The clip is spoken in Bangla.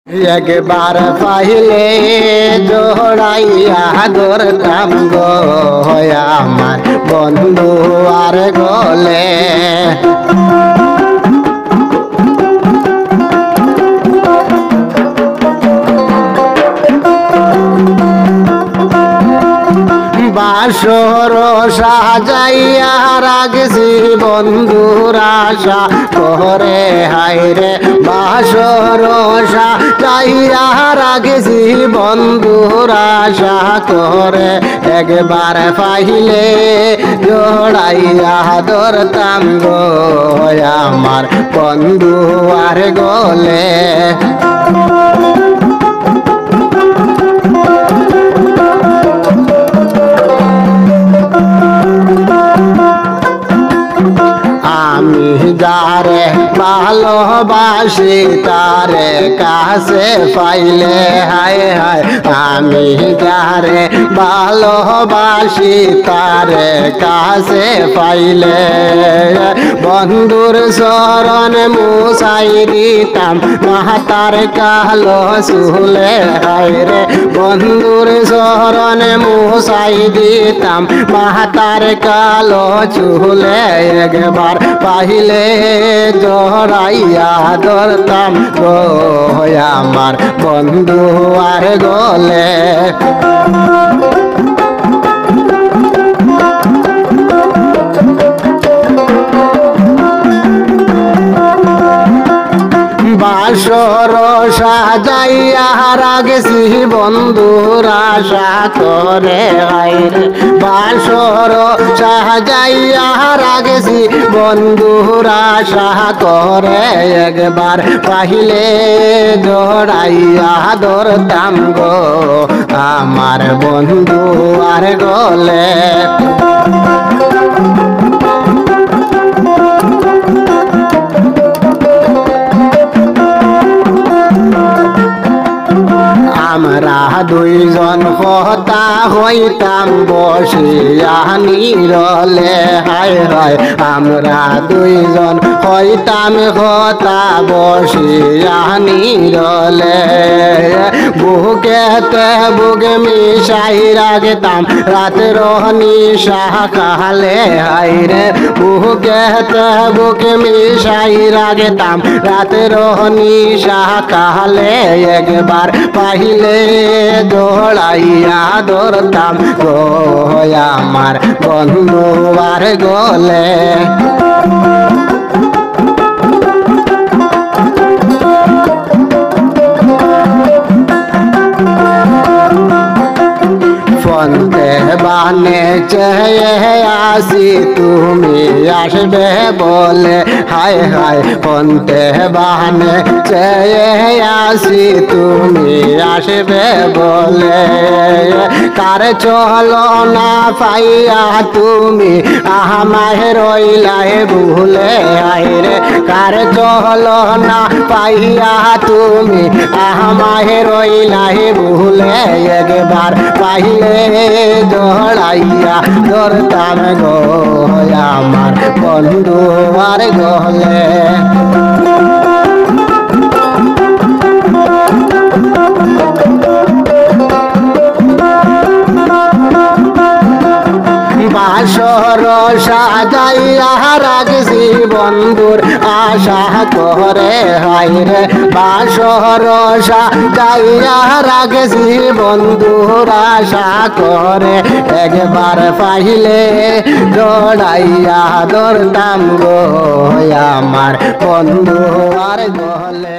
একবার পাইলে জোড়াইয়া ধরতাম গো আমার বন্ধু আর গলে বাসর সাজাইয়া রাখছি বন্ধুর আশা করে হায়রে বাসর সাজাইয়া রাখছি বন্ধুর আশা করে একবার পাইলে জোড়াইয়া ধরতাম গো আমার বন্ধু আর গলে আমি যারে ভালোবাসি তারে কাছে পাইলে হায় হায় আমি যারে ভালোবাসি তারে কাছে পাইলে বন্ধুর চরণ মুছাই দিতাম মাতার কালো চুলে হায় রে বন্ধুর চরণ মুছাই দিতাম মাতার কালো চুলে একবার পাইলে জড়াইয়া ধরতাম গো আমার বন্ধু আর গলে বাসর সাজাইয়া রাখছি বন্ধুর আশা করে হায়রে বাসর সাজাইয়া রাখছি বন্ধুর আশা করে একবার পাইলে জড়াইয়া ধরতাম গো আমার বন্ধু আর গলে আমরা দুইজন কথা হইতাম বসিয়া নিরলে হায় হায় আমরা দুইজন হইতাম কথা বসিয়া নিরলে বুকেতে বুক মিশাই রাখতাম রাতের নিশা কালে হায় রে বুকেতে বুক মিশাই রাখতাম রাতের নিশা কালে একবার পাইলে দৌড়াইয়া ধরতাম গো আমার বন্ধু আর গলে ফন্তে বানে চেয়ে আসি তুমি আসবে বলে হায় হায় ফন্তে বানে চেয়ে আসি তুমি আসবে বলে কার চলো না পাইয়া তুমি আমায় রইলাই ভুলে আইরে কার চলো না পাইয়া তুমি আমায় রইলাই ভুলে একবার পাইলে জড়াইয়া ধরতাম গো আমার বন্ধু আর গলে বাসর সাজাইয়া রাখছি বন্ধুর আশা করে হায়রে বাসর সাজাইয়া রাখছি বন্ধুর আশা করে একবার পাইলে জড়াইয়া ধরতাম গো আমার বন্ধু আর গলে